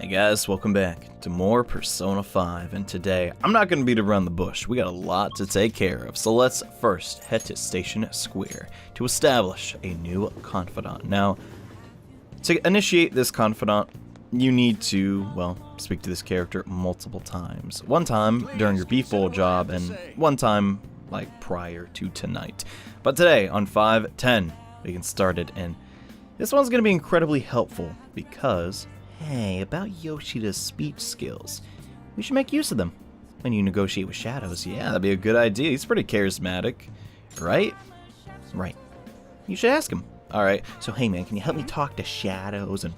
Hey guys, welcome back to more Persona 5, and today I'm not going to beat around the bush. We got a lot to take care of, so let's first head to Station Square to establish a new confidant. Now, to initiate this confidant, you need to, well, speak to this character multiple times. One time during your B-Full job, and one time, like, prior to tonight. But today, on 5:10, we can start it, and this one's going to be incredibly helpful, because hey, about Yoshida's speech skills. We should make use of them when you negotiate with Shadows. Yeah, that'd be a good idea. He's pretty charismatic, right? Right. You should ask him. Alright, so hey man, can you help me talk to Shadows and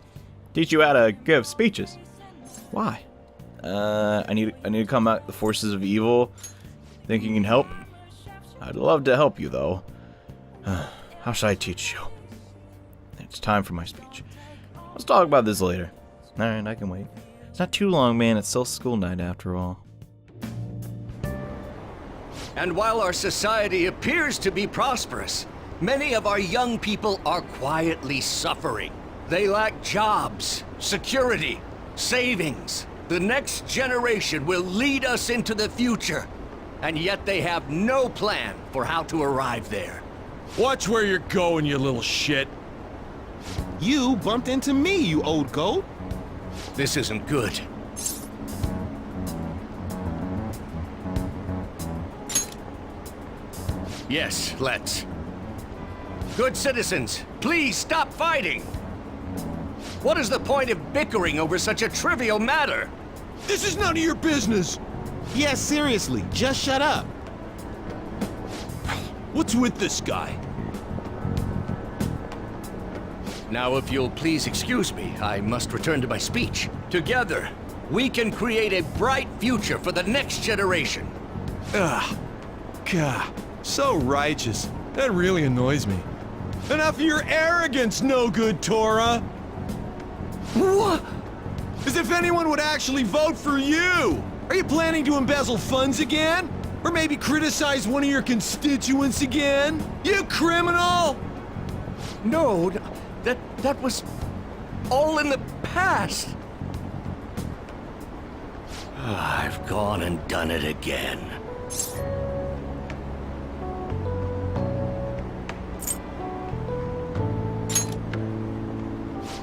teach you how to give speeches? Why? I need to combat the forces of evil. Think you can help? I'd love to help you, though. How should I teach you? It's time for my speech. Let's talk about this later. Alright, I can wait. It's not too long, man. It's still school night after all. And while our society appears to be prosperous, many of our young people are quietly suffering. They lack jobs, security, savings. The next generation will lead us into the future, and yet they have no plan for how to arrive there. Watch where you're going, you little shit. You bumped into me, you old goat. This isn't good. Yes, let's. Good citizens, please stop fighting! What is the point of bickering over such a trivial matter? This is none of your business. Yeah, seriously, just shut up. What's with this guy? Now, if you'll please excuse me, I must return to my speech. Together, we can create a bright future for the next generation. Ugh. God, so righteous. That really annoys me. Enough of your arrogance, no good Tora! What? As if anyone would actually vote for you! Are you planning to embezzle funds again? Or maybe criticize one of your constituents again? You criminal! No, that was all in the past. I've gone and done it again.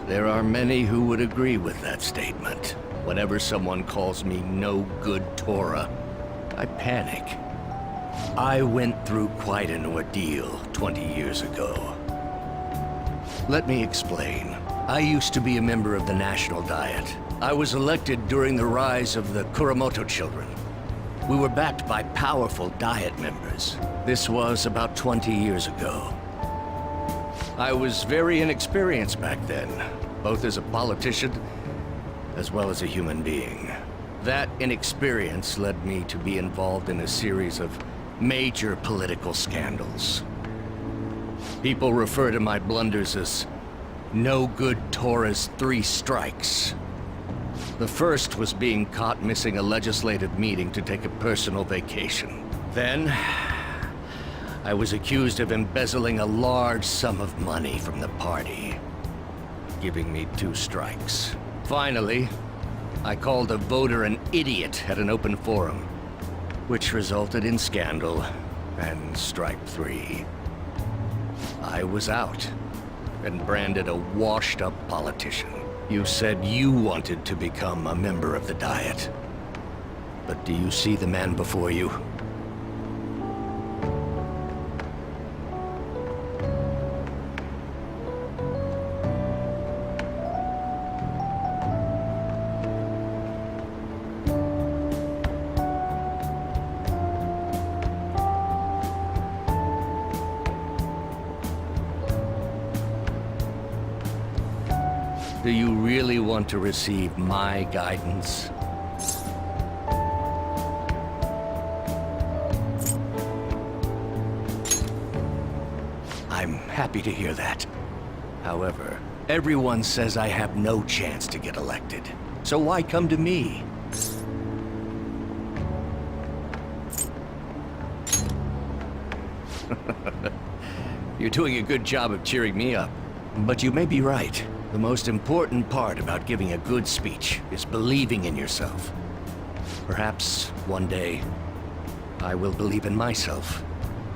There are many who would agree with that statement. Whenever someone calls me no good Tora, I panic. I went through quite an ordeal 20 years ago. Let me explain. I used to be a member of the National Diet. I was elected during the rise of the Kuramoto children. We were backed by powerful Diet members. This was about 20 years ago. I was very inexperienced back then, both as a politician as well as a human being. That inexperience led me to be involved in a series of major political scandals. People refer to my blunders as no good Tora's 3 strikes. The first was being caught missing a legislative meeting to take a personal vacation. Then, I was accused of embezzling a large sum of money from the party, giving me 2 strikes. Finally, I called a voter an idiot at an open forum, which resulted in scandal and strike 3. I was out and branded a washed-up politician. You said you wanted to become a member of the Diet. But do you see the man before you? Do you really want to receive my guidance? I'm happy to hear that. However, everyone says I have no chance to get elected. So why come to me? You're doing a good job of cheering me up, but you may be right. The most important part about giving a good speech is believing in yourself. Perhaps one day, I will believe in myself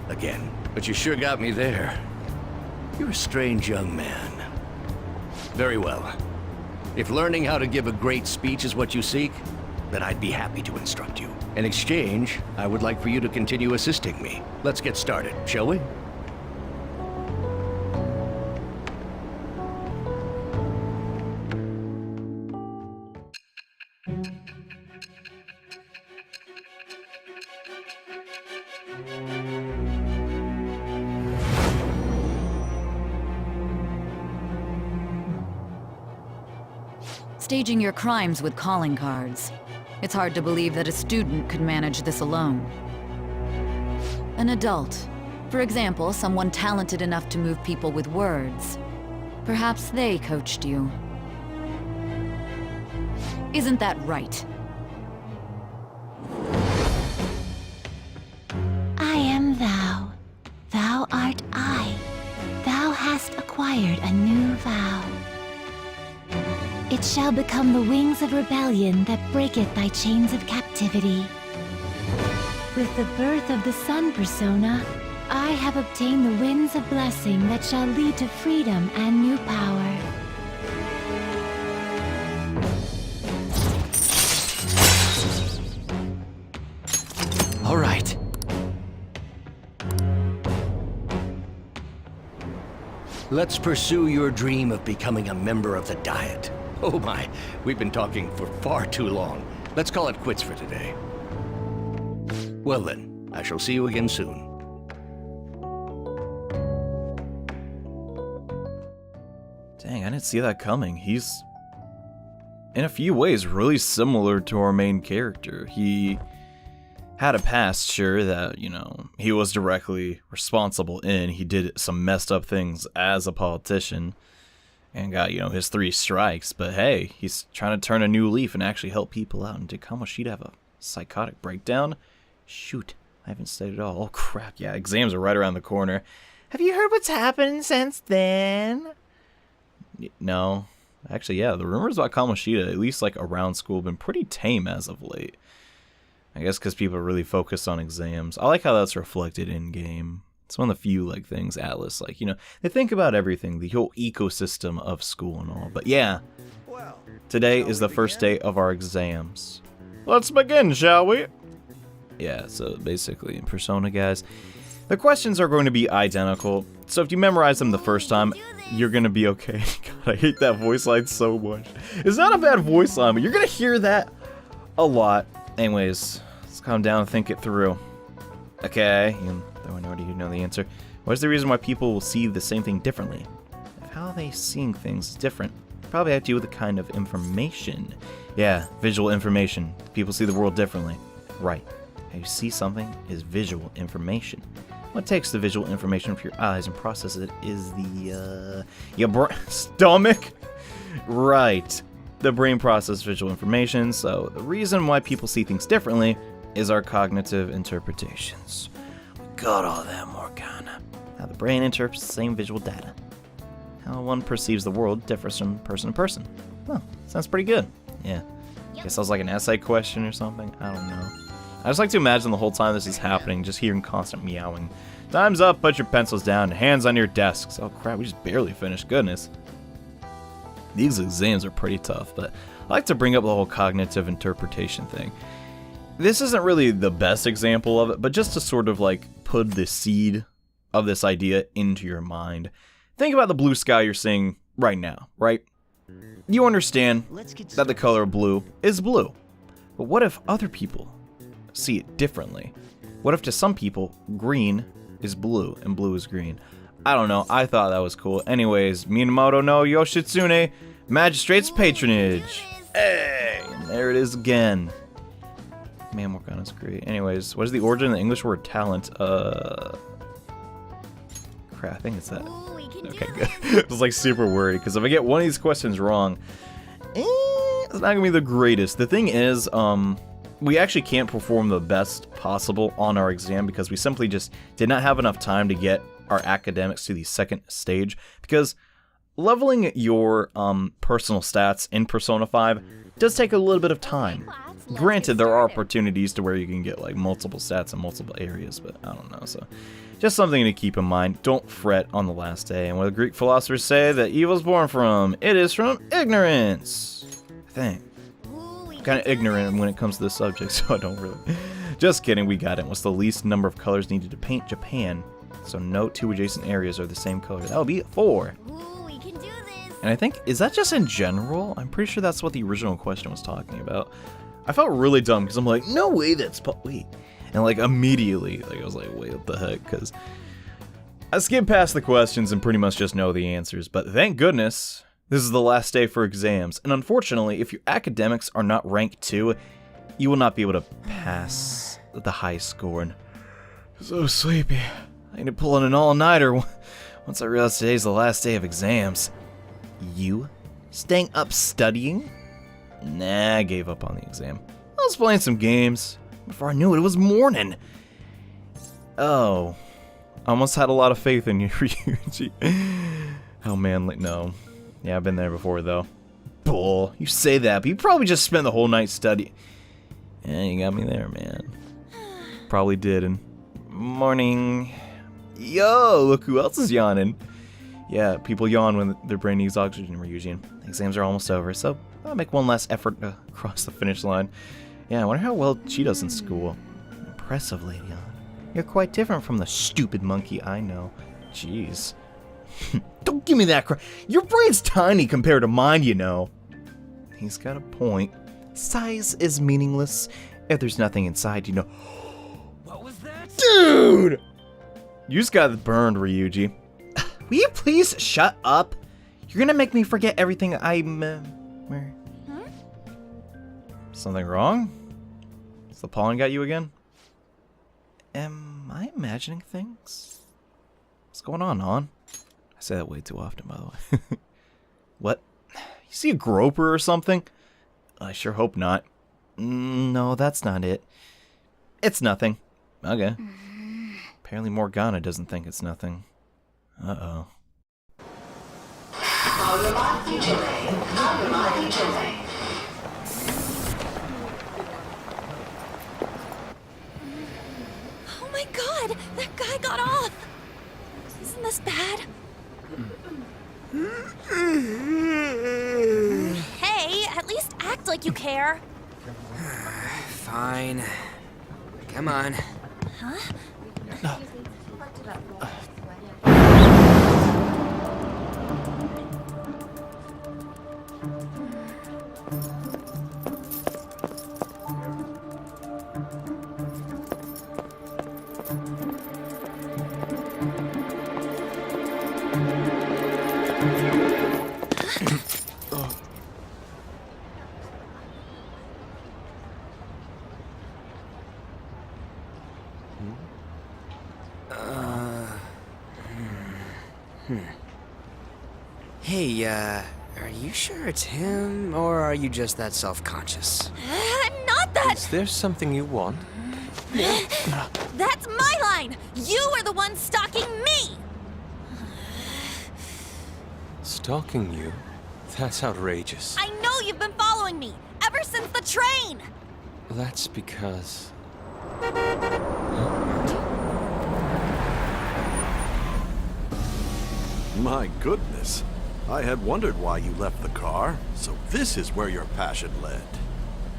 again. But you sure got me there. You're a strange young man. Very well. If learning how to give a great speech is what you seek, then I'd be happy to instruct you. In exchange, I would like for you to continue assisting me. Let's get started, shall we? Staging your crimes with calling cards. It's hard to believe that a student could manage this alone. An adult. For example, someone talented enough to move people with words. Perhaps they coached you. Isn't that right? I am thou. Thou art I. Thou hast acquired a new vow. It shall become the wings of rebellion that breaketh thy chains of captivity. With the birth of the sun persona, I have obtained the winds of blessing that shall lead to freedom and new power. All right. Let's pursue your dream of becoming a member of the Diet. Oh my, we've been talking for far too long. Let's call it quits for today. Well then, I shall see you again soon. Dang, I didn't see that coming. He's, in a few ways, really similar to our main character. He had a past, sure, that, you know, he was directly responsible in. He did some messed up things as a politician and got, you know, his 3 strikes. But hey, he's trying to turn a new leaf and actually help people out. And did Kamoshida have a psychotic breakdown? Shoot, I haven't studied at all. Oh crap, yeah, exams are right around the corner. Have you heard what's happened since then? No. Actually, yeah, the rumors about Kamoshida, at least like around school, have been pretty tame as of late. I guess because people are really focused on exams. I like how that's reflected in-game. It's one of the few like things Atlas, like, you know, they think about everything, the whole ecosystem of school and all. But yeah, today is the first day of our exams. Let's begin, shall we? Yeah, so basically in Persona, guys, the questions are going to be identical. So if you memorize them the first time, you're going to be okay. God, I hate that voice line so much. It's not a bad voice line, but you're going to hear that a lot. Anyways, let's calm down and think it through. Okay, though I already know the answer. What is the reason why people will see the same thing differently? If how they seeing things is different, probably have to do with the kind of information. Yeah, visual information. People see the world differently. Right. How you see something is visual information. What takes the visual information from your eyes and processes it is the, your stomach? Right. The brain processes visual information, so the reason why people see things differently is our cognitive interpretations. We got all that, Morgana. How the brain interprets the same visual data. How one perceives the world differs from person to person. Well, sounds pretty good. Yeah. Guess that was like an essay question or something? I don't know. I just like to imagine the whole time this is happening, just hearing constant meowing. Time's up, put your pencils down, hands on your desks. Oh crap, we just barely finished, goodness. These exams are pretty tough, but I like to bring up the whole cognitive interpretation thing. This isn't really the best example of it, but just to sort of like put the seed of this idea into your mind. Think about the blue sky you're seeing right now, right? You understand that the color blue is blue, but what if other people see it differently? What if to some people, green is blue and blue is green? I don't know, I thought that was cool. Anyways, Minamoto no Yoshitsune, Magistrate's Patronage. Hey, and there it is again. Man, Morgana's great. Anyways, what is the origin of the English word talent? Crap, I think it's that. Okay, good. I was like super worried, because if I get one of these questions wrong, it's not gonna be the greatest. The thing is, we actually can't perform the best possible on our exam because we simply just did not have enough time to get our academics to the second stage, because leveling your personal stats in Persona 5 does take a little bit of time. Granted, there are opportunities to where you can get like multiple stats in multiple areas, but I don't know, so just something to keep in mind. Don't fret on the last day. And what the Greek philosophers say that evil is born from, it is from ignorance. I think. I'm kind of ignorant when it comes to this subject, so I don't really. Just kidding, we got it. What's the least number of colors needed to paint Japan? So no 2 adjacent areas are the same color. That would be 4. We can do this. And I think, is that just in general? I'm pretty sure that's what the original question was talking about. I felt really dumb because I'm like, no way that's wait. And like immediately, like I was like, wait, what the heck? Because I skipped past the questions and pretty much just know the answers. But thank goodness, this is the last day for exams. And unfortunately, if your academics are not ranked 2, you will not be able to pass the high score. And I'm so sleepy. I need to pull in an all-nighter once I realize today's the last day of exams. You? Staying up studying? Nah, I gave up on the exam. I was playing some games. Before I knew it, it was morning. Oh. I almost had a lot of faith in you, Ryuji. Oh man, like, no. Yeah, I've been there before, though. Bull. You say that, but you probably just spent the whole night studying. Yeah, you got me there, man. Probably did, and... Morning. Yo, look who else is yawning. Yeah, people yawn when their brain needs oxygen, Ryuji. Exams are almost over, so I'll make one last effort to cross the finish line. Yeah, I wonder how well she does in school. Impressive, Lady On. You're quite different from the stupid monkey I know. Jeez. Don't give me that crap. Your brain's tiny compared to mine, you know. He's got a point. Size is meaningless if there's nothing inside, you know. What was that? Dude! You just got burned, Ryuji. Will you please shut up? You're gonna make me forget everything I'm... where? Something wrong? Has the pollen got you again? Am I imagining things? What's going on, I say that way too often, by the way. What? You see a groper or something? I sure hope not. No, that's not it. It's nothing. Okay. Apparently Morgana doesn't think it's nothing. Uh-oh. Oh my god, that guy got off. Isn't this bad? Hey, at least act like you care. Fine. Come on. Huh? Hey, are you sure it's him, or are you just that self-conscious? Not that! Is there something you want? That's my line! You are the one stalking me! Stalking you? That's outrageous. I know you've been following me, ever since the train! That's because... My goodness. I had wondered why you left the car, so this is where your passion led.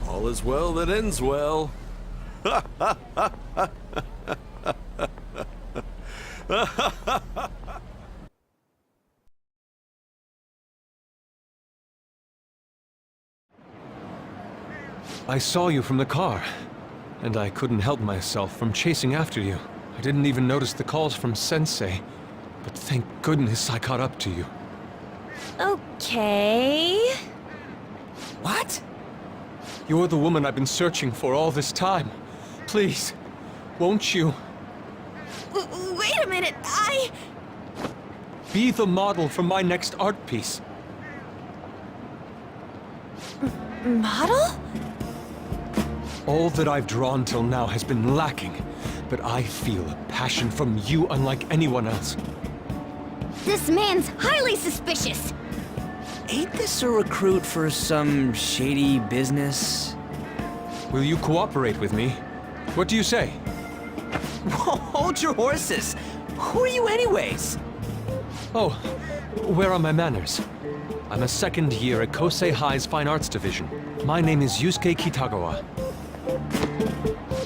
All is well that ends well. I saw you from the car, and I couldn't help myself from chasing after you. I didn't even notice the calls from Sensei, but thank goodness I caught up to you. Okay... What? You're the woman I've been searching for all this time. Please, won't you Wait a minute, be the model for my next art piece? Model? All that I've drawn till now has been lacking, but I feel a passion from you unlike anyone else. This man's highly suspicious. Ain't this a recruit for some shady business? Will you cooperate with me? What do you say? Hold your horses. Who are you anyways? Oh, where are my manners? I'm a second year at Kosei High's Fine Arts Division. My name is Yusuke Kitagawa.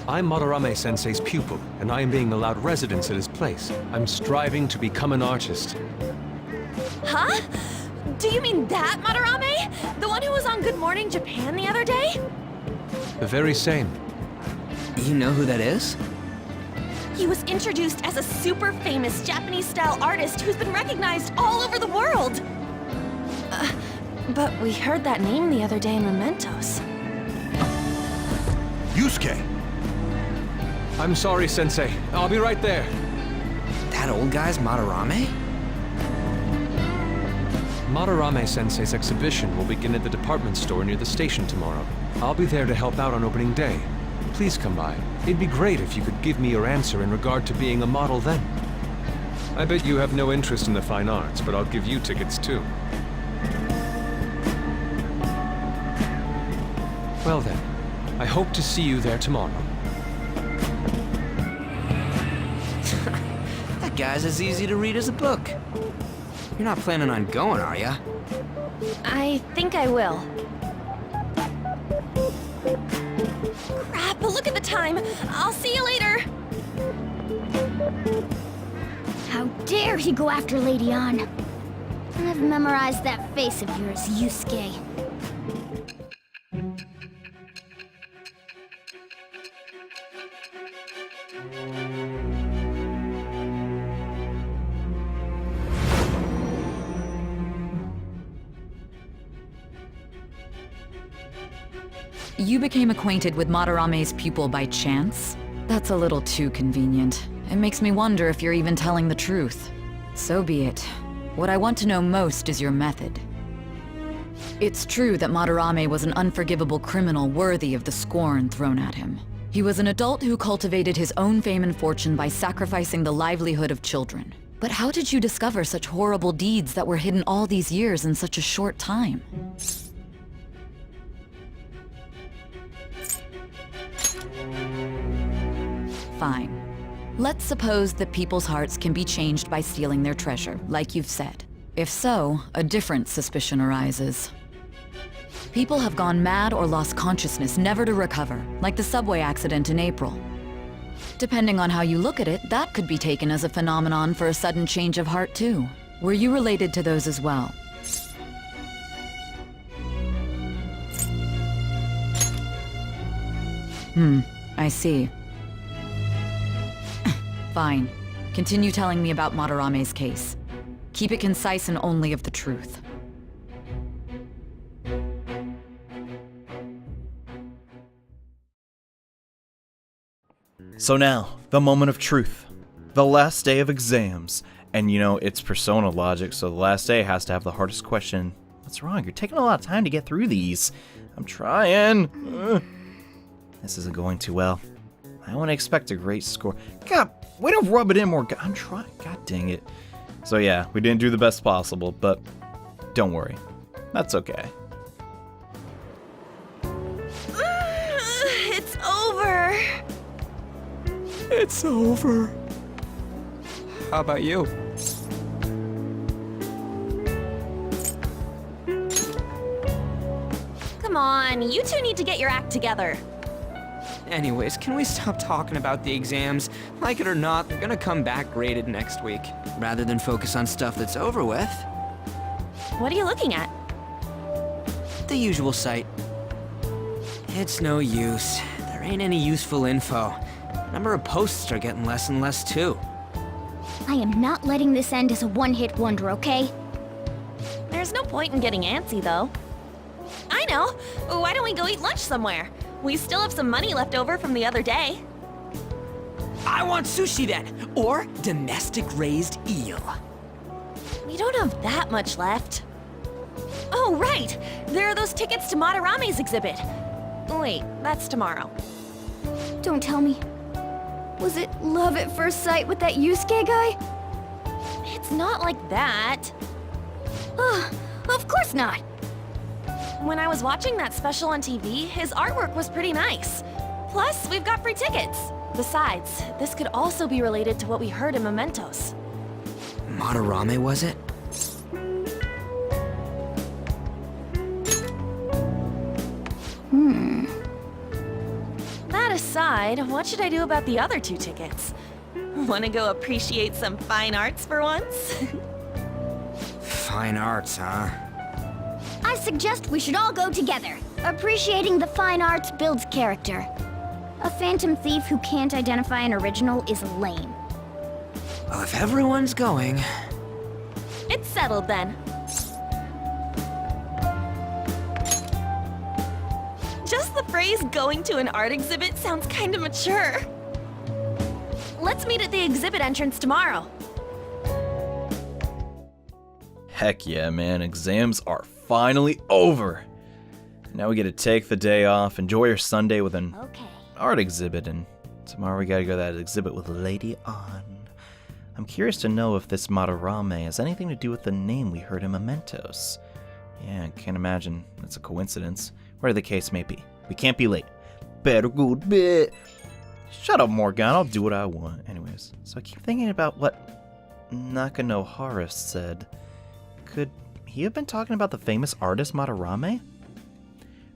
I'm Madarame-sensei's pupil, and I am being allowed residence at his place. I'm striving to become an artist. Huh? Do you mean that Madarame? The one who was on Good Morning Japan the other day? The very same. You know who that is? He was introduced as a super famous Japanese-style artist who's been recognized all over the world. But we heard that name the other day in Mementos. Yusuke! I'm sorry, Sensei. I'll be right there. That old guy's Madarame? Madarame-sensei's exhibition will begin at the department store near the station tomorrow. I'll be there to help out on opening day. Please come by. It'd be great if you could give me your answer in regard to being a model then. I bet you have no interest in the fine arts, but I'll give you tickets too. Well then, I hope to see you there tomorrow. That guy's as easy to read as a book. You're not planning on going, are ya? I think I will. Crap, look at the time. I'll see you later. How dare he go after Lady Ann? I've memorized that face of yours, Yusuke. You became acquainted with Madarame's pupil by chance? That's a little too convenient. It makes me wonder if you're even telling the truth. So be it. What I want to know most is your method. It's true that Madarame was an unforgivable criminal worthy of the scorn thrown at him. He was an adult who cultivated his own fame and fortune by sacrificing the livelihood of children. But how did you discover such horrible deeds that were hidden all these years in such a short time? Fine. Let's suppose that people's hearts can be changed by stealing their treasure, like you've said. If so, a different suspicion arises. People have gone mad or lost consciousness, never to recover, like the subway accident in April. Depending on how you look at it, that could be taken as a phenomenon for a sudden change of heart too. Were you related to those as well? I see. Fine. Continue telling me about Madarame's case. Keep it concise and only of the truth. So now, the moment of truth. The last day of exams. And you know, it's Persona logic, so the last day has to have the hardest question. What's wrong? You're taking a lot of time to get through these. I'm trying. This isn't going too well. I want to expect a great score. God, way to rub it in more. I'm trying. God dang it. So yeah, we didn't do the best possible, but don't worry. That's okay. It's over. It's over. How about you? Come on, you two need to get your act together. Anyways, can we stop talking about the exams? Like it or not, they're gonna come back graded next week. Rather than focus on stuff that's over with. What are you looking at? The usual site. It's no use. There ain't any useful info. Number of posts are getting less and less too. I am not letting this end as a one-hit wonder, okay? There's no point in getting antsy, though. I know! Why don't we go eat lunch somewhere? We still have some money left over from the other day. I want sushi then, or domestic-raised eel. We don't have that much left. Oh, right! There are those tickets to Madarame's exhibit. Wait, that's tomorrow. Don't tell me. Was it love at first sight with that Yusuke guy? It's It's not like that. Of course not. When I was watching that special on TV, his artwork was pretty nice. Plus, we've got free tickets. Besides, this could also be related to what we heard in Mementos. Madarame, was it? That aside, what should I do about the other 2 tickets? Wanna go appreciate some fine arts for once? Fine arts, huh? I suggest we should all go together. Appreciating the fine arts builds character. A phantom thief who can't identify an original is lame. Well, if everyone's going... It's settled then. Just the phrase going to an art exhibit sounds kinda mature. Let's meet at the exhibit entrance tomorrow. Heck yeah, man. Exams are finally over. Now we get to take the day off, enjoy our Sunday with an art exhibit, and tomorrow we gotta go to that exhibit with Lady On. I'm curious to know if this madarame has anything to do with the name we heard in Mementos. Yeah, I can't imagine it's a coincidence. Whatever the case may be. We can't be late. Better go to bed. Shut up, Morgan. I'll do what I want. Anyways, so I keep thinking about what Nakanohara said. Could he have been talking about the famous artist Madarame?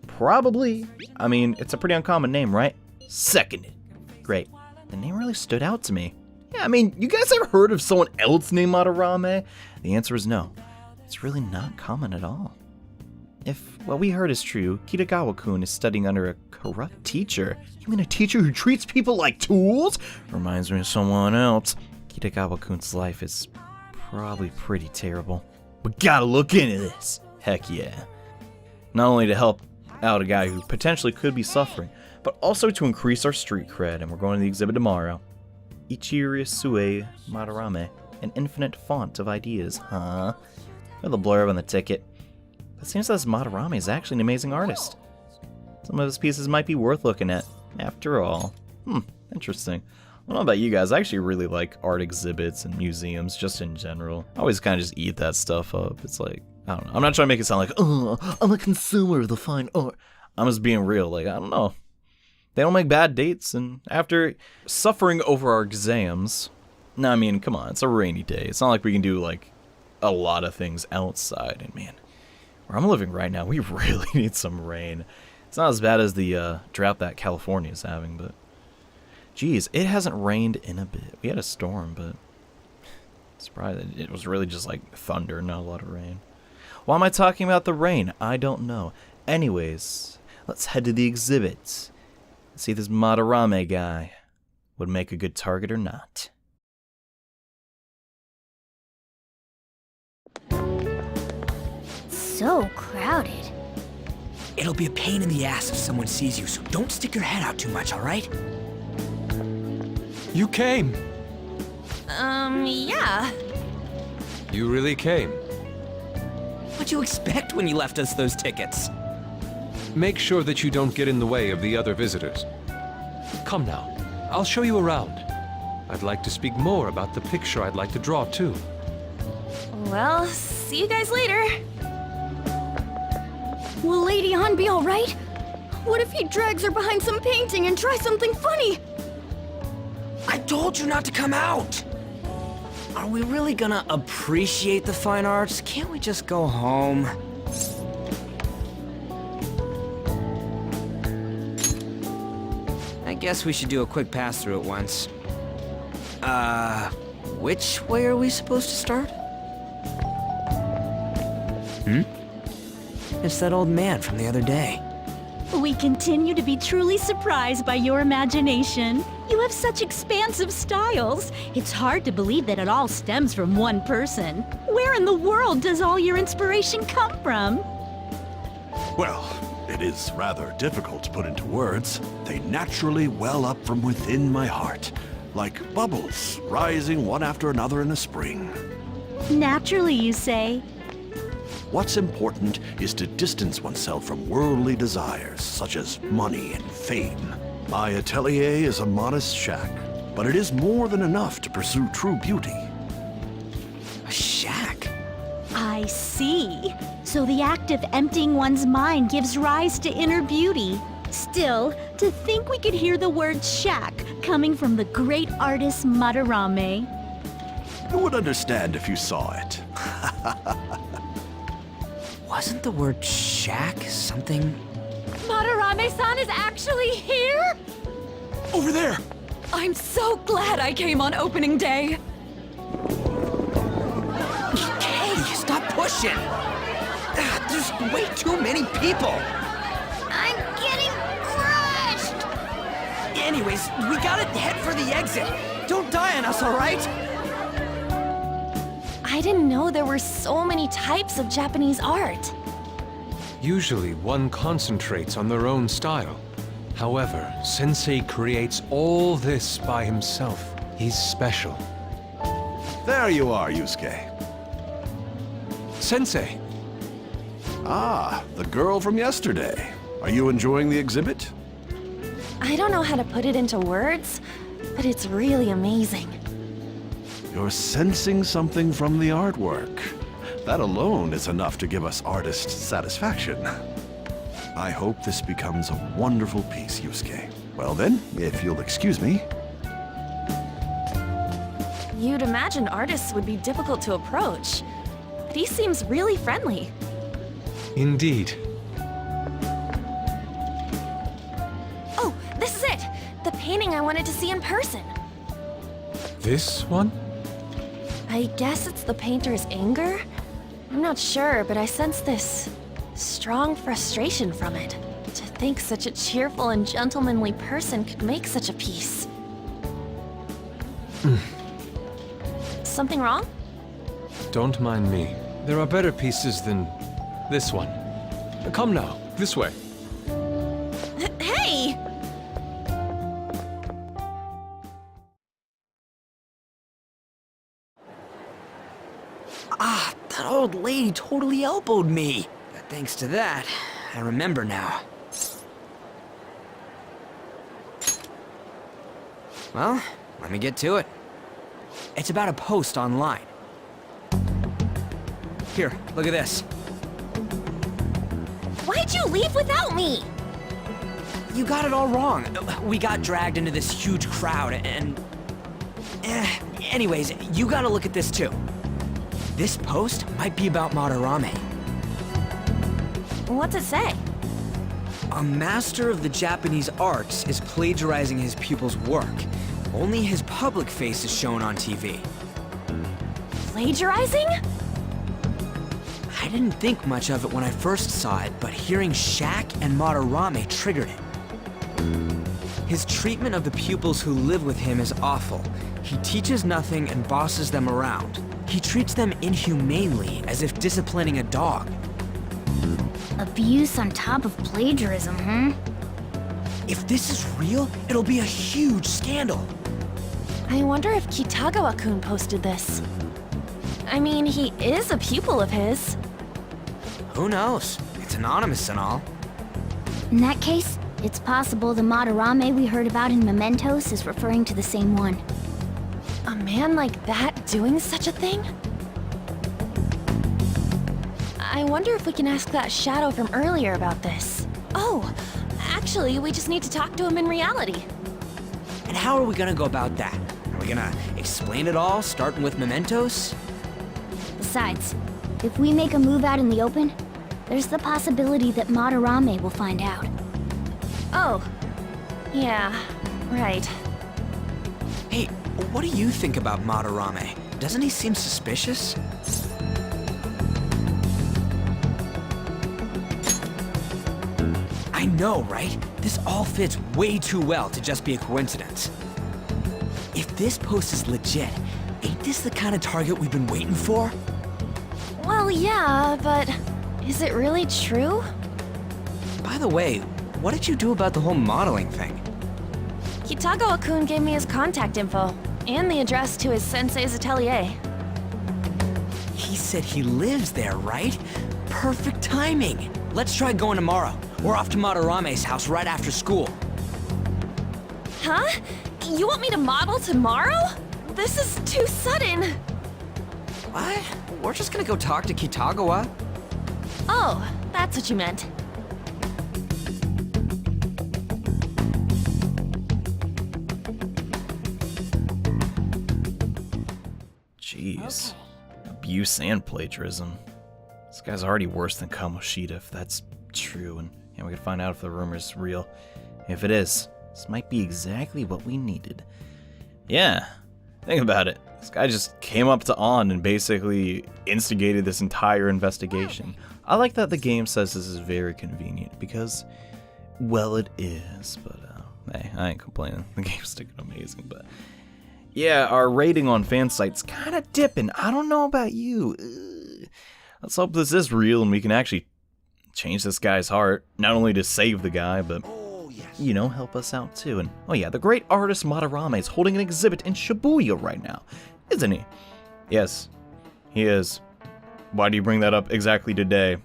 Probably. I mean, it's a pretty uncommon name, right? Seconded. Great. The name really stood out to me. Yeah, I mean, you guys ever heard of someone else named Madarame? The answer is no. It's really not common at all. If what we heard is true, Kitagawa-kun is studying under a corrupt teacher. You mean a teacher who treats people like tools? Reminds me of someone else. Kitagawa-kun's life is probably pretty terrible. We gotta look into this. Heck yeah. Not only to help out a guy who potentially could be suffering, but also to increase our street cred, and we're going to the exhibit tomorrow. Ichirisue Madarame, an infinite font of ideas, huh? With a blurb on the ticket. It seems that this Madarame is actually an amazing artist. Some of his pieces might be worth looking at, after all. Interesting. I don't know about you guys, I actually really like art exhibits and museums, just in general. I always kind of just eat that stuff up. It's like, I don't know. I'm not trying to make it sound like, oh, I'm a consumer of the fine art. I'm just being real, like, I don't know. They don't make bad dates, and after suffering over our exams, no, I mean, come on, it's a rainy day. It's not like we can do, like, a lot of things outside, and man, where I'm living right now, we really need some rain. It's not as bad as the drought that California is having, but geez, it hasn't rained in a bit. We had a storm, but surprised that it was really just like thunder, not a lot of rain. Why am I talking about the rain? I don't know. Anyways, let's head to the exhibit. See if this Madarame guy would make a good target or not. So crowded. It'll be a pain in the ass if someone sees you, so don't stick your head out too much, alright? You came. Yeah. You really came. What'd you expect when you left us those tickets? Make sure that you don't get in the way of the other visitors. Come now, I'll show you around. I'd like to speak more about the picture I'd like to draw, too. Well, see you guys later. Will Lady Han be alright? What if he drags her behind some painting and tries something funny? I told you not to come out! Are we really gonna appreciate the fine arts? Can't we just go home? I guess we should do a quick pass-through at once. Which way are we supposed to start? It's that old man from the other day. We continue to be truly surprised by your imagination. You have such expansive styles. It's hard to believe that it all stems from one person. Where in the world does all your inspiration come from? Well, it is rather difficult to put into words. They naturally well up from within my heart, like bubbles rising one after another in a spring. Naturally, you say. What's important is to distance oneself from worldly desires, such as money and fame. My atelier is a modest shack, but it is more than enough to pursue true beauty. I see. So the act of emptying one's mind gives rise to inner beauty. Still, to think we could hear the word shack coming from the great artist Madarame. You would understand if you saw it. Wasn't the word shack something? Madarame-san is actually here? Over there! I'm so glad I came on opening day. Hey, stop pushing! There's way too many people! I'm getting crushed! Anyways, we gotta head for the exit. Don't die on us, alright? I didn't know there were so many types of Japanese art. Usually, one concentrates on their own style. However, Sensei creates all this by himself. He's special. There you are, Yusuke. Sensei! Ah, the girl from yesterday. Are you enjoying the exhibit? I don't know how to put it into words, but it's really amazing. You're sensing something from the artwork. That alone is enough to give us artist satisfaction. I hope this becomes a wonderful piece, Yusuke. Well then, if you'll excuse me. You'd imagine artists would be difficult to approach, but he seems really friendly. Indeed. Oh, this is it! The painting I wanted to see in person. This one? I guess it's the painter's anger? I'm not sure, but I sense this strong frustration from it. To think such a cheerful and gentlemanly person could make such a piece. Something wrong? Don't mind me. There are better pieces than this one. Come now, this way. Hey! Ah, that old lady totally elbowed me. But thanks to that, I remember now. Well, let me get to it. It's about a post online. Here, look at this. Why'd you leave without me? You got it all wrong. We got dragged into this huge crowd and... Anyways, you gotta look at this too. This post might be about Madarame. What's it say? A master of the Japanese arts is plagiarizing his pupil's work. Only his public face is shown on TV. Plagiarizing? I didn't think much of it when I first saw it, but hearing shack and Madarame triggered it. His treatment of the pupils who live with him is awful. He teaches nothing and bosses them around. He treats them inhumanely, as if disciplining a dog. Abuse on top of plagiarism, huh? If this is real, it'll be a huge scandal. I wonder if Kitagawa-kun posted this. I mean, he is a pupil of his. Who knows? It's anonymous and all. In that case, it's possible the Madarame we heard about in Mementos is referring to the same one. A man like that doing such a thing? I wonder if we can ask that shadow from earlier about this. Oh, actually, we just need to talk to him in reality. And how are we gonna go about that? Are we gonna explain it all, starting with Mementos? Besides, if we make a move out in the open, there's the possibility that Madarame will find out. Oh, yeah, right. Hey, what do you think about Madarame? Doesn't he seem suspicious? I know, right? This all fits way too well to just be a coincidence. If this post is legit, ain't this the kind of target we've been waiting for? Well, yeah, but is it really true? By the way, what did you do about the whole modeling thing? Kitagawa-kun gave me his contact info and the address to his sensei's atelier. He said he lives there, right? Perfect timing. Let's try going tomorrow. We're off to Madarame's house right after school. Huh? You want me to model tomorrow? This is too sudden. What? We're just gonna go talk to Kitagawa. Oh, that's what you meant. Jeez. Abuse and plagiarism. This guy's already worse than Yoshida, if that's true, and yeah, we can find out if the rumor's real. If it is, this might be exactly what we needed. Yeah, think about it. This guy just came up to On and basically instigated this entire investigation. I like that the game says this is very convenient, because, well, it is, but, hey, I ain't complaining. The game's still amazing, but... yeah, our rating on fan sites kind of dipping. I don't know about you. Let's hope this is real and we can actually change this guy's heart. Not only to save the guy, but, you know, help us out too. And, oh yeah, the great artist Madarame is holding an exhibit in Shibuya right now, isn't he? Yes, he is. Why do you bring that up exactly today?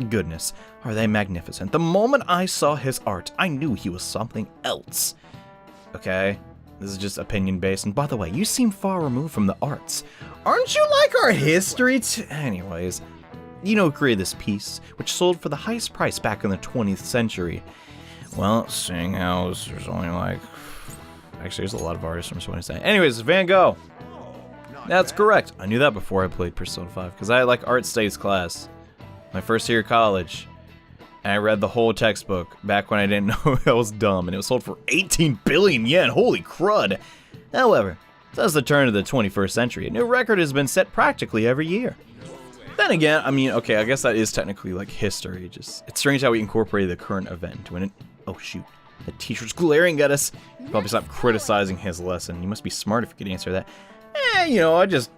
Goodness, are they magnificent. The moment I saw his art, I knew he was something else. Okay? This is just opinion-based, and by the way, you seem far removed from the arts. Aren't you like our history anyways, you know who created this piece, which sold for the highest price back in the 20th century. Well, seeing how there's only like... actually, there's a lot of artists from 20th century. Anyways, Van Gogh. That's correct. I knew that before I played Persona 5, because I had like art studies class. My first year of college. And I read the whole textbook back when I didn't know I was dumb, and it was sold for 18 billion yen. Holy crud. However, since the turn of the 21st century, a new record has been set practically every year. Then again, I mean, okay, I guess that is technically like history. Just it's strange how we incorporated the current event when it... oh shoot, the teacher's glaring at us. Probably stop criticizing his lesson. You must be smart if you could answer that. You know, I just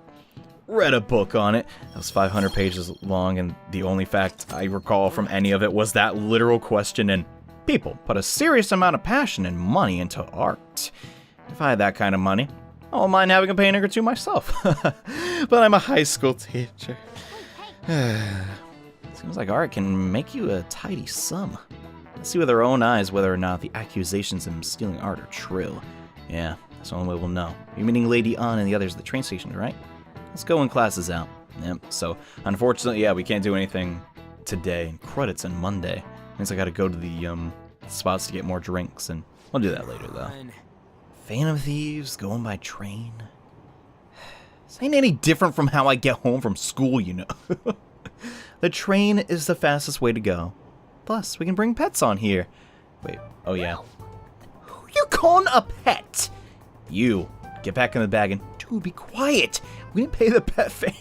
read a book on it. It was 500 pages long, and the only fact I recall from any of it was that literal question, and people put a serious amount of passion and money into art. If I had that kind of money, I wouldn't mind having a painting or two myself. But I'm a high school teacher. Seems like art can make you a tidy sum. Let's see with our own eyes whether or not the accusations of him stealing art are true. Yeah, that's the only way we'll know. You're meeting Lady An and the others at the train station, right? Let's go when class is out. Yep, so unfortunately, yeah, we can't do anything today. Credits on Monday. Means I gotta go to the spots to get more drinks, and we'll do that later though. Phantom Thieves going by train. This ain't any different from how I get home from school, you know. The train is the fastest way to go. Plus, we can bring pets on here. Wait, oh yeah. Who you calling a pet? You, get back in the bag and dude, be quiet. We didn't pay the pet fare.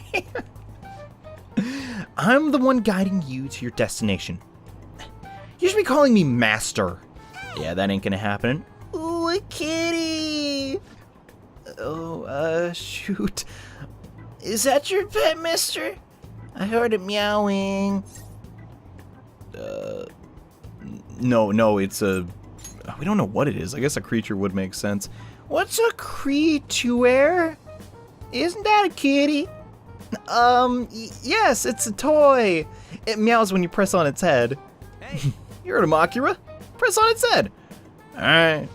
I'm the one guiding you to your destination. You should be calling me master. Yeah, that ain't gonna happen. Ooh, a kitty. Oh, shoot. Is that your pet, mister? I heard it meowing. No, it's a... we don't know what it is. I guess a creature would make sense. What's a creature? Isn't that a kitty? Yes, it's a toy. It meows when you press on its head. Hey. You heard him, Akira. Press on its head. Alright.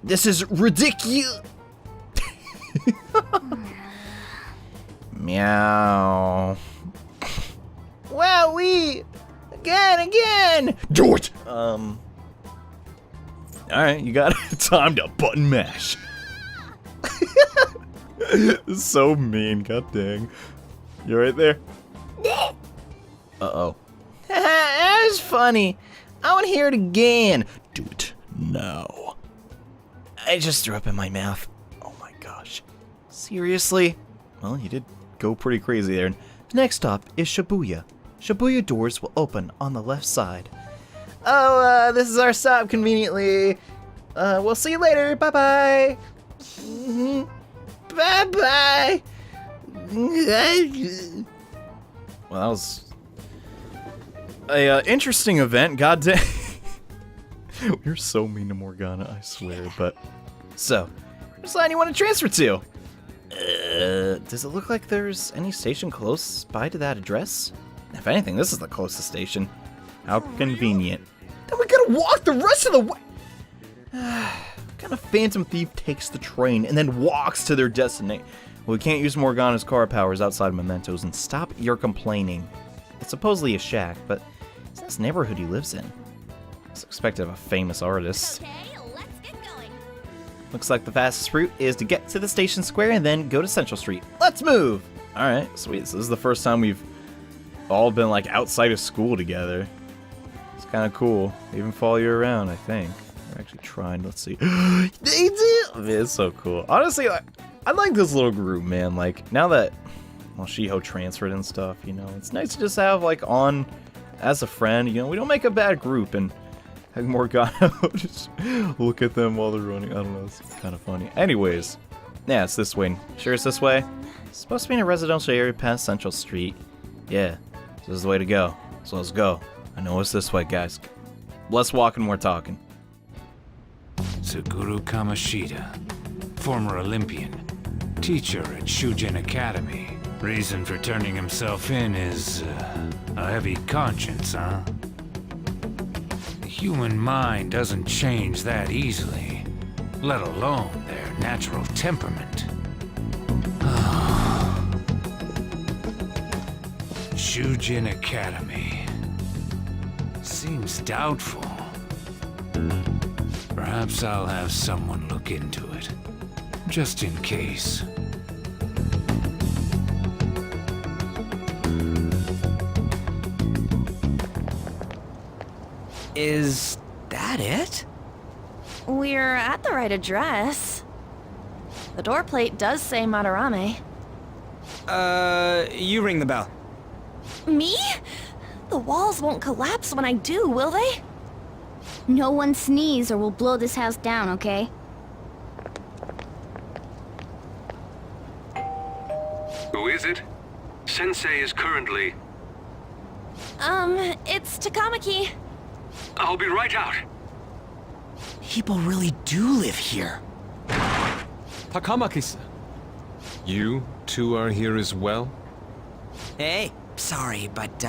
This is ridiculous. Meow. Wowee! Again! Do it! Alright, you got it. Time to button mash. This is so mean, god dang. You right there? Uh-oh. That was funny. I want to hear it again. Do it now. I just threw up in my mouth. Oh my gosh. Seriously? Well, you did go pretty crazy there. Next stop is Shibuya. Shibuya doors will open on the left side. Oh, this is our stop conveniently. We'll see you later. Bye-bye. Bye-bye. Well, that was a interesting event. God damn. You're so mean to Morgana, I swear. But so, which line you want to transfer to? Does it look like there's any station close by to that address? If anything, this is the closest station. How convenient. Then we gotta walk the rest of the way. What kind of phantom thief takes the train and then walks to their destination? Well, we can't use Morgana's car powers outside mementos, and stop your complaining. It's supposedly a shack, but it's this neighborhood he lives in. It's expected of a famous artist. Okay, let's get going. Looks like the fastest route is to get to the station square and then go to Central Street. Let's move! Alright, sweet. So this is the first time we've all been like outside of school together. It's kind of cool. They even follow you around, I think. They're actually trying. Let's see. They did! I mean, it's so cool. Honestly, I like this little group, man. Like, now that, well, Shiho transferred and stuff, you know, it's nice to just have, like, on as a friend. You know, we don't make a bad group, and having Morgana just look at them while they're running. I don't know, it's kind of funny. Anyways, yeah, it's this way. Sure it's this way? It's supposed to be in a residential area past Central Street. Yeah, this is the way to go. So let's go. I know it's this way, guys. Less walking, more talking. Suguru Kamoshida, former Olympian, teacher at Shujin Academy. Reason for turning himself in is a heavy conscience, huh? The human mind doesn't change that easily, let alone their natural temperament. Shujin Academy. Seems doubtful. Perhaps I'll have someone look into it, just in case. Is that it? We're at the right address. The door plate does say madarame. You ring the bell. Me? The walls won't collapse when I do, will they? No one sneeze or we'll blow this house down, okay? Who is it? Sensei is currently... It's Takamaki. I'll be right out. People really do live here. Takamaki-san. You two are here as well? Hey, sorry, but,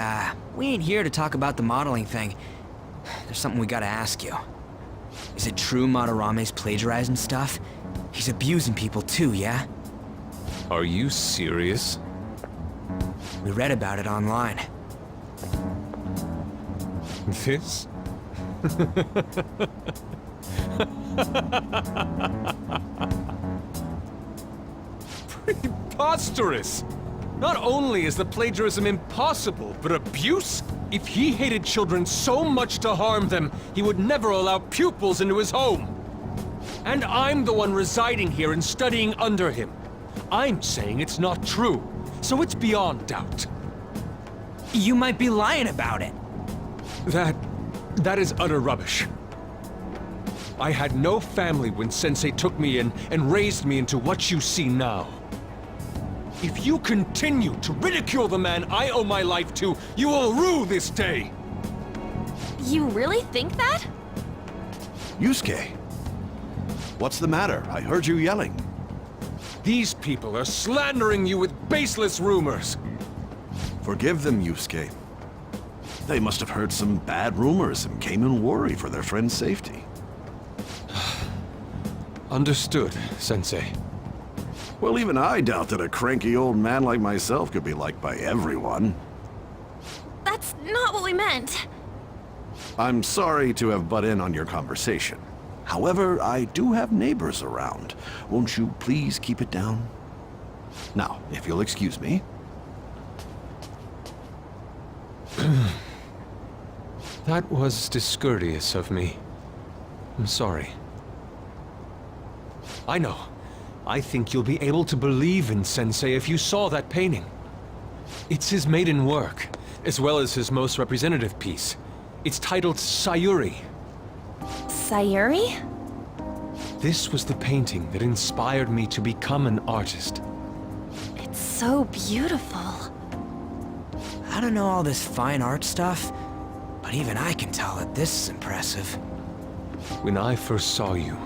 we ain't here to talk about the modeling thing. There's something we gotta ask you. Is it true Madarame's plagiarizing stuff? He's abusing people too, yeah? Are you serious? We read about it online. This? Preposterous! Not only is the plagiarism impossible, but abuse? If he hated children so much to harm them, he would never allow pupils into his home. And I'm the one residing here and studying under him. I'm saying it's not true, so it's beyond doubt. You might be lying about it. That is utter rubbish. I had no family when Sensei took me in and raised me into what you see now. If you continue to ridicule the man I owe my life to, you will rue this day! You really think that? Yusuke, what's the matter? I heard you yelling. These people are slandering you with baseless rumors. Forgive them, Yusuke. They must have heard some bad rumors and came in worry for their friend's safety. Understood, Sensei. Well, even I doubt that a cranky old man like myself could be liked by everyone. That's not what we meant. I'm sorry to have butt in on your conversation. However, I do have neighbors around. Won't you please keep it down? Now, if you'll excuse me. That was discourteous of me. I'm sorry. I know. I think you'll be able to believe in Sensei if you saw that painting. It's his maiden work, as well as his most representative piece. It's titled Sayuri. Sayuri? This was the painting that inspired me to become an artist. It's so beautiful. I don't know all this fine art stuff, but even I can tell that this is impressive. When I first saw you,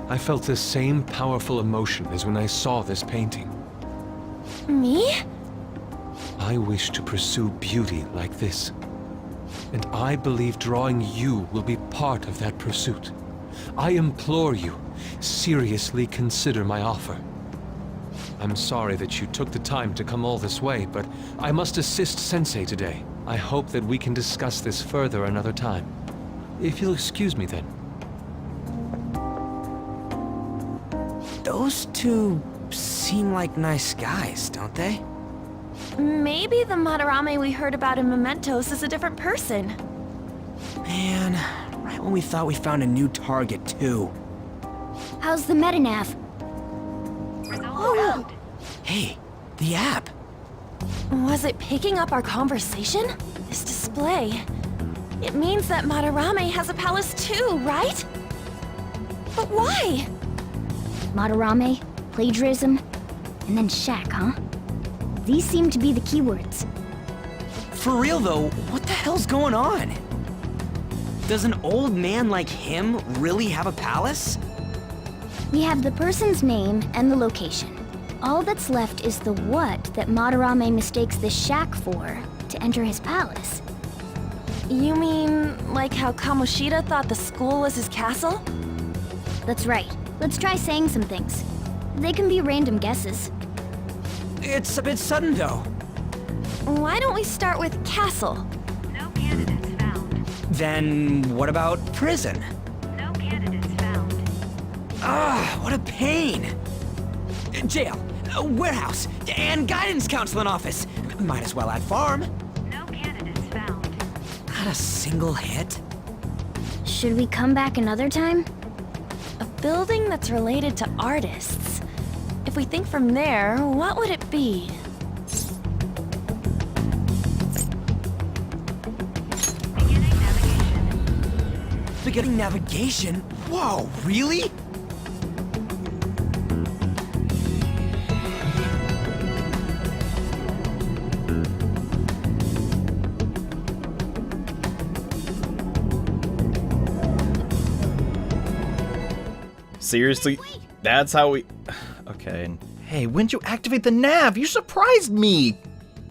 I felt the same powerful emotion as when I saw this painting. Me? I wish to pursue beauty like this. And I believe drawing you will be part of that pursuit. I implore you, seriously consider my offer. I'm sorry that you took the time to come all this way, but I must assist Sensei today. I hope that we can discuss this further another time. If you'll excuse me then. Those two seem like nice guys, don't they? Maybe the madarame we heard about in Mementos is a different person. Man, right when we thought we found a new target, too. How's the metanav? Oh, Hey, the app. was it picking up our conversation? This display. It means that Madarame has a palace too, right? But why? Madarame, plagiarism, and then shack, huh? These seem to be the keywords. For real though, what the hell's going on? Does an old man like him really have a palace? We have the person's name and the location. All that's left is the what that Madarame mistakes this shack for to enter his palace. You mean, like how Kamoshida thought the school was his castle? That's right. Let's try saying some things. They can be random guesses. It's a bit sudden though. Why don't we start with castle? No candidates found. Then what about prison? No candidates found. Ah, what a pain. Jail, warehouse, and guidance counseling office. Might as well add farm. No candidates found. Not a single hit. Should we come back another time? A building that's related to artists. If we think from there, what would it be? Beginning navigation. Beginning navigation? Whoa, really? Seriously? That's how we... Okay, and hey, when'd you activate the nav? You surprised me!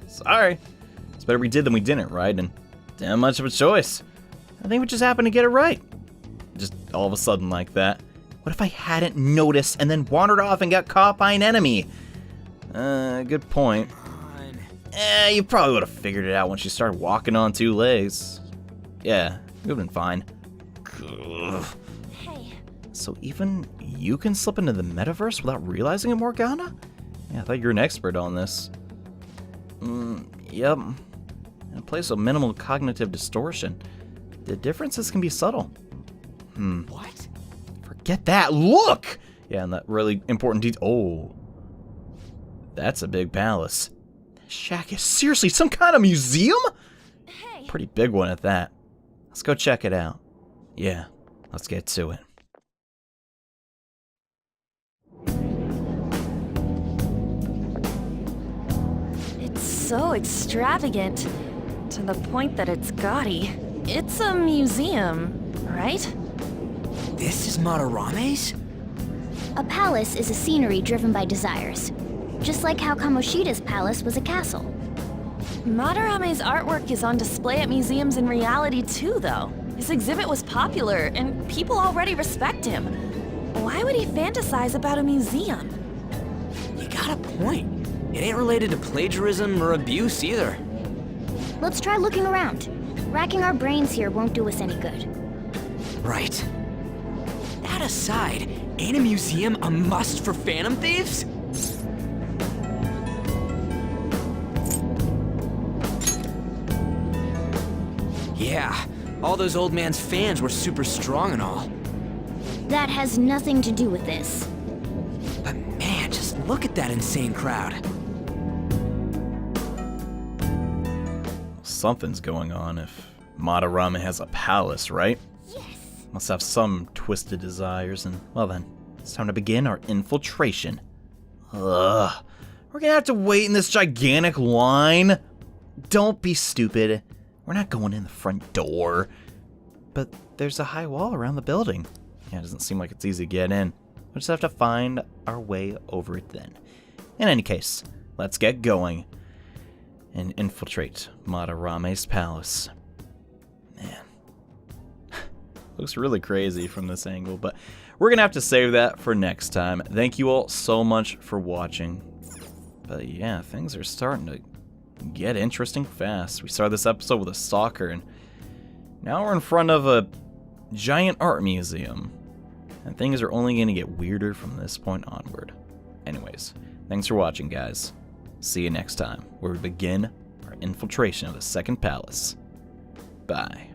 Sorry. It's better we did than we didn't, right? And damn much of a choice. I think we just happened to get it right. Just all of a sudden like that. What if I hadn't noticed and then wandered off and got caught by an enemy? Good point. You probably would have figured it out once you started walking on two legs. Yeah, it would have been fine. Ugh. Hey. So even you can slip into the metaverse without realizing it, Morgana? Yeah, I thought you were an expert on this. Yep. In a place of minimal cognitive distortion, the differences can be subtle. What? Forget that. Look! Yeah, and that really important detail. Oh. That's a big palace. This shack is seriously some kind of museum? Hey. Pretty big one at that. Let's go check it out. Yeah, let's get to it. It's so extravagant, to the point that it's gaudy. It's a museum, right? This is Madarame's? A palace is a scenery driven by desires. Just like how Kamoshida's palace was a castle. Madarame's artwork is on display at museums in reality too, though. His exhibit was popular, and people already respect him. Why would he fantasize about a museum? You got a point. It ain't related to plagiarism or abuse either. Let's try looking around. Racking our brains here won't do us any good. Right. That aside, ain't a museum a must for Phantom Thieves? Yeah, all those old man's fans were super strong and all. That has nothing to do with this. But man, just look at that insane crowd. Something's going on if Madarame has a palace, right? Yes. Must have some twisted desires, and well then, it's time to begin our infiltration. Ugh. We're gonna have to wait in this gigantic line? Don't be stupid. We're not going in the front door. But there's a high wall around the building. Yeah, it doesn't seem like it's easy to get in. We'll just have to find our way over it then. In any case, let's get going and infiltrate Madarame's palace. Man. Looks really crazy from this angle, but we're gonna have to save that for next time. Thank you all so much for watching. But yeah, things are starting to get interesting fast. We started this episode with a stalker, and now we're in front of a giant art museum. And things are only going to get weirder from this point onward. Anyways, thanks for watching, guys. See you next time, where we begin our infiltration of the Second Palace. Bye.